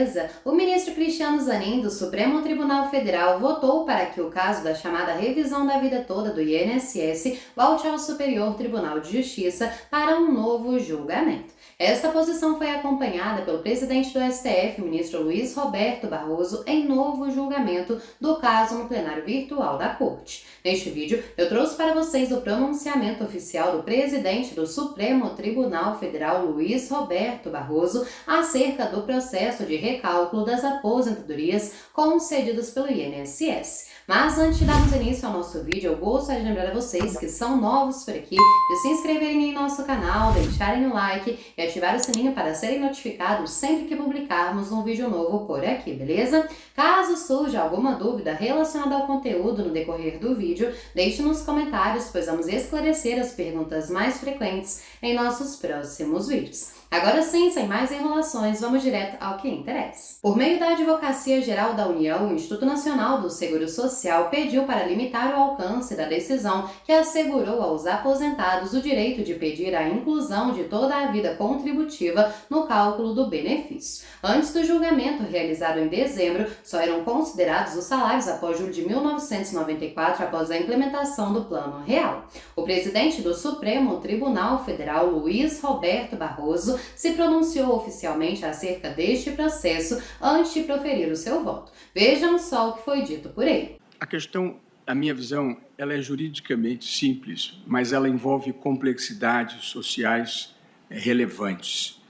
Beleza? O ministro Cristiano Zanin, do Supremo Tribunal Federal, votou para que o caso da chamada revisão da vida toda do INSS volte ao Superior Tribunal de Justiça para um novo julgamento. Esta posição foi acompanhada pelo presidente do STF, ministro Luiz Roberto Barroso, em novo julgamento do caso no plenário virtual da Corte. Neste vídeo, eu trouxe para vocês o pronunciamento oficial do presidente do Supremo Tribunal Federal, Luiz Roberto Barroso, acerca do processo de recálculo das aposentadorias concedidas pelo INSS. Mas antes de darmos início ao nosso vídeo, eu gostaria de lembrar a vocês que são novos por aqui de se inscreverem em nosso canal, deixarem o like e ativar o sininho para serem notificados sempre que publicarmos um vídeo novo por aqui, beleza? Caso surja alguma dúvida relacionada ao conteúdo no decorrer do vídeo, deixe nos comentários, pois vamos esclarecer as perguntas mais frequentes em nossos próximos vídeos. Agora sim, sem mais enrolações, vamos direto ao que interessa. Por meio da Advocacia Geral da União, o Instituto Nacional do Seguro Social pediu para limitar o alcance da decisão que assegurou aos aposentados o direito de pedir a inclusão de toda a vida contributiva no cálculo do benefício. Antes do julgamento, realizado em dezembro, só eram considerados os salários após julho de 1994, após a implementação do Plano Real. O presidente do Supremo Tribunal Federal, Luiz Roberto Barroso, se pronunciou oficialmente acerca deste processo antes de proferir o seu voto. Vejam só o que foi dito por ele. A questão, a minha visão, ela é juridicamente simples, mas ela envolve complexidades sociais relevantes.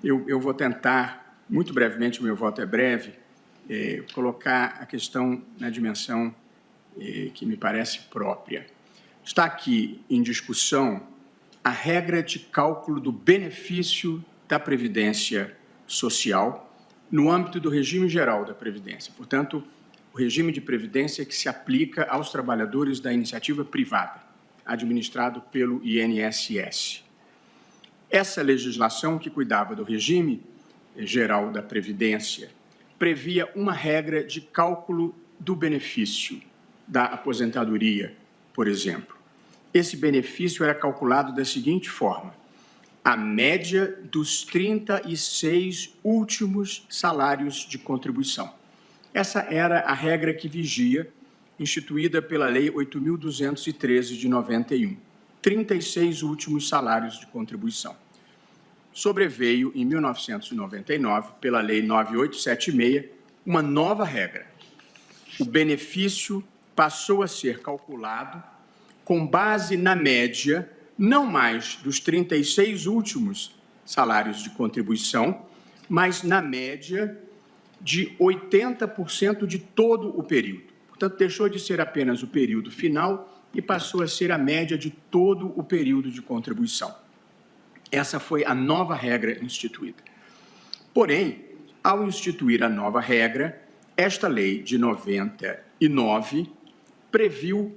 Eu vou tentar, muito brevemente, o meu voto é breve, colocar a questão na dimensão que me parece própria. Está aqui em discussão a regra de cálculo do benefício da Previdência Social no âmbito do regime geral da Previdência. Portanto, o regime de previdência que se aplica aos trabalhadores da iniciativa privada, administrado pelo INSS. Essa legislação que cuidava do regime geral da Previdência previa uma regra de cálculo do benefício da aposentadoria, por exemplo. Esse benefício era calculado da seguinte forma: a média dos 36 últimos salários de contribuição. Essa era a regra que vigia, instituída pela Lei 8.213 de 91. 36 últimos salários de contribuição. Sobreveio, em 1999, pela Lei 9876, uma nova regra. O benefício passou a ser calculado com base na média, não mais dos 36 últimos salários de contribuição, mas na média de 80% de todo o período. Portanto, deixou de ser apenas o período final e passou a ser a média de todo o período de contribuição. Essa foi a nova regra instituída. Porém, ao instituir a nova regra, esta lei de 99 previu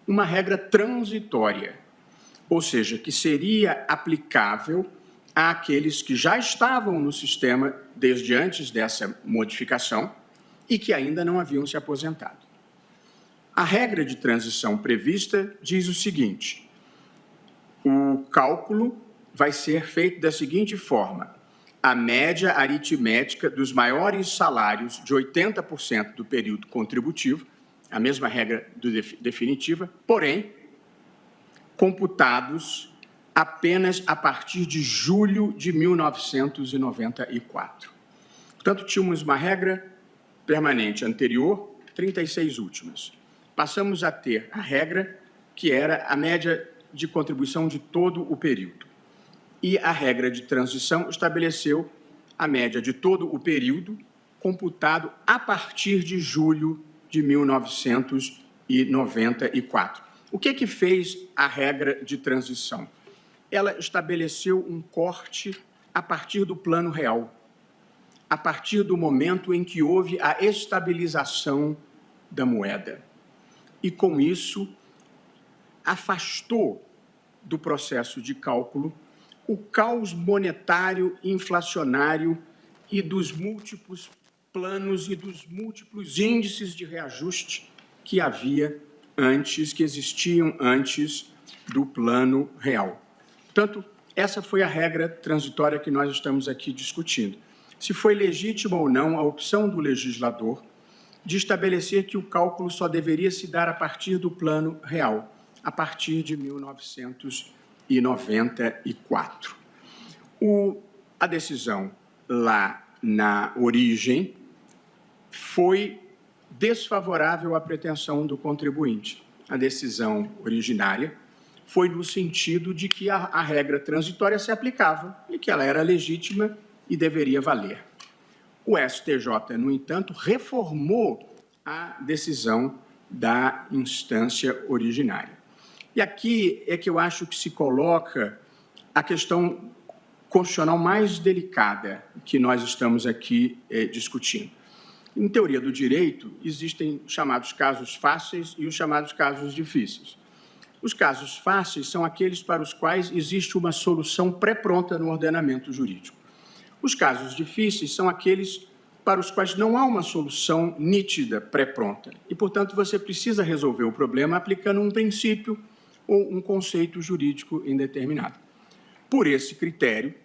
uma regra transitória, ou seja, que seria aplicável àqueles que já estavam no sistema desde antes dessa modificação e que ainda não haviam se aposentado. A regra de transição prevista diz o seguinte: o cálculo vai ser feito da seguinte forma: a média aritmética dos maiores salários de 80% do período contributivo, a mesma regra definitiva, porém, computados apenas a partir de julho de 1994. Portanto, tínhamos uma regra permanente anterior, 36 últimas. Passamos a ter a regra que era a média de contribuição de todo o período. E a regra de transição estabeleceu a média de todo o período computado a partir de julho de 1994. O que fez a regra de transição? Ela estabeleceu um corte a partir do Plano Real, a partir do momento em que houve a estabilização da moeda. E, com isso, afastou do processo de cálculo o caos monetário, inflacionário e dos múltiplos planos e dos múltiplos índices de reajuste que havia antes, que existiam antes do Plano Real. Portanto, essa foi a regra transitória que nós estamos aqui discutindo. se foi legítima ou não a opção do legislador de estabelecer que o cálculo só deveria se dar a partir do plano real, a partir de 1994. A decisão lá na origem foi desfavorável à pretensão do contribuinte. A decisão originária foi no sentido de que a regra transitória se aplicava e que ela era legítima e deveria valer. O STJ, no entanto, reformou a decisão da instância originária. E aqui é que eu acho que se coloca a questão constitucional mais delicada que nós estamos aqui discutindo. Em teoria do direito, existem chamados casos fáceis e os chamados casos difíceis. Os casos fáceis são aqueles para os quais existe uma solução pré-pronta no ordenamento jurídico. Os casos difíceis são aqueles para os quais não há uma solução nítida, pré-pronta. E, portanto, você precisa resolver o problema aplicando um princípio ou um conceito jurídico indeterminado. Por esse critério,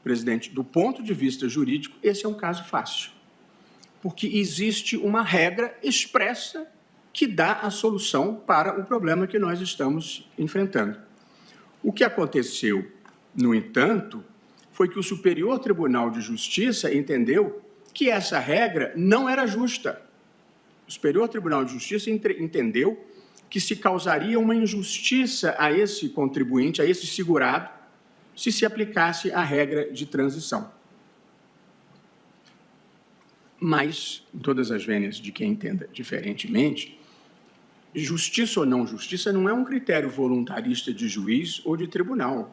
presidente, do ponto de vista jurídico, esse é um caso fácil, porque existe uma regra expressa que dá a solução para o problema que nós estamos enfrentando. O que aconteceu, no entanto, foi que o Superior Tribunal de Justiça entendeu que essa regra não era justa. O Superior Tribunal de Justiça entendeu que se causaria uma injustiça a esse contribuinte, a esse segurado, se aplicasse a regra de transição. Mas, em todas as vênias de quem entenda diferentemente, justiça ou não justiça não é um critério voluntarista de juiz ou de tribunal.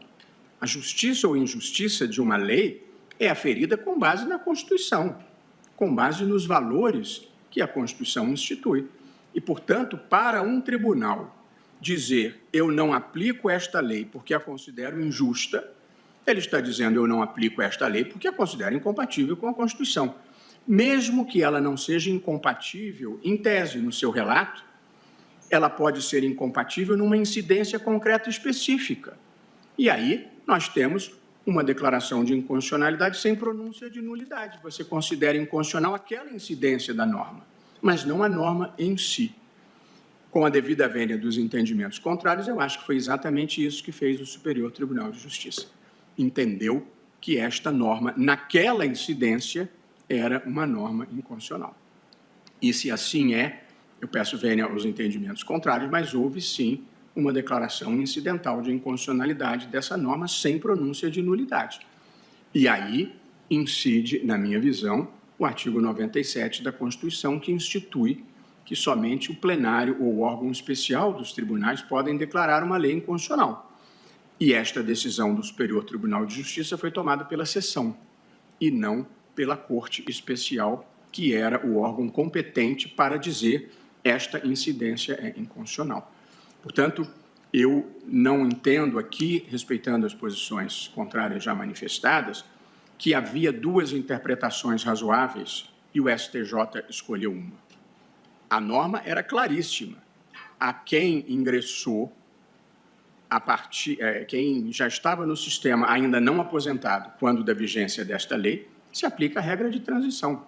A justiça ou injustiça de uma lei é aferida com base na Constituição, com base nos valores que a Constituição institui. E, portanto, para um tribunal dizer eu não aplico esta lei porque a considero injusta, ele está dizendo eu não aplico esta lei porque a considero incompatível com a Constituição. Mesmo que ela não seja incompatível, em tese, no seu relato, ela pode ser incompatível numa incidência concreta específica. E aí nós temos uma declaração de inconstitucionalidade sem pronúncia de nulidade. Você considera inconstitucional aquela incidência da norma, mas não a norma em si. Com a devida vênia dos entendimentos contrários, eu acho que foi exatamente isso que fez o Superior Tribunal de Justiça. Entendeu que esta norma, naquela incidência, era uma norma inconstitucional. E se assim é, eu peço vênia aos entendimentos contrários, mas houve sim uma declaração incidental de inconstitucionalidade dessa norma sem pronúncia de nulidade. E aí incide, na minha visão, o artigo 97 da Constituição, que institui que somente o plenário ou órgão especial dos tribunais podem declarar uma lei inconstitucional. E esta decisão do Superior Tribunal de Justiça foi tomada pela seção e não pela Corte Especial, que era o órgão competente para dizer esta incidência é inconstitucional. Portanto, eu não entendo aqui, respeitando as posições contrárias já manifestadas, que havia duas interpretações razoáveis e o STJ escolheu uma. A norma era claríssima. A quem ingressou, quem já estava no sistema ainda não aposentado quando da vigência desta lei, se aplica a regra de transição.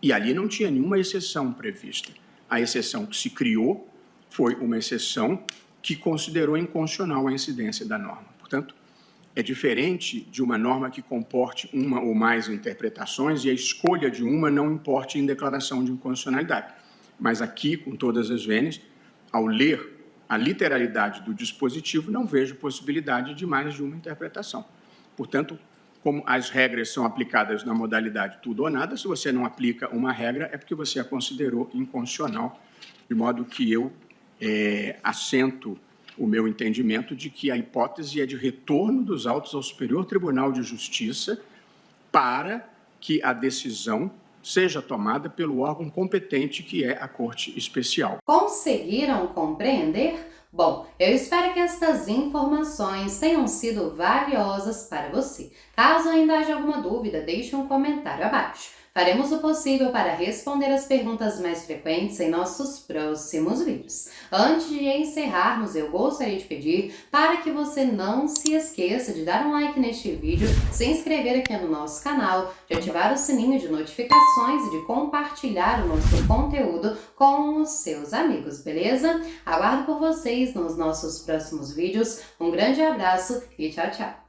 E ali não tinha nenhuma exceção prevista. A exceção que se criou foi uma exceção que considerou inconstitucional a incidência da norma. Portanto, é diferente de uma norma que comporte uma ou mais interpretações e a escolha de uma não importe em declaração de inconstitucionalidade. Mas aqui, com todas as vênias, ao ler a literalidade do dispositivo, não vejo possibilidade de mais de uma interpretação. Portanto, como as regras são aplicadas na modalidade tudo ou nada, se você não aplica uma regra, é porque você a considerou inconstitucional, de modo que eu assento o meu entendimento de que a hipótese é de retorno dos autos ao Superior Tribunal de Justiça para que a decisão seja tomada pelo órgão competente, que é a Corte Especial. Conseguiram compreender? Bom, eu espero que estas informações tenham sido valiosas para você. Caso ainda haja alguma dúvida, deixe um comentário abaixo. Faremos o possível para responder as perguntas mais frequentes em nossos próximos vídeos. Antes de encerrarmos, eu gostaria de pedir para que você não se esqueça de dar um like neste vídeo, se inscrever aqui no nosso canal, de ativar o sininho de notificações e de compartilhar o nosso conteúdo com os seus amigos, beleza? Aguardo por vocês nos nossos próximos vídeos. Um grande abraço e tchau, tchau!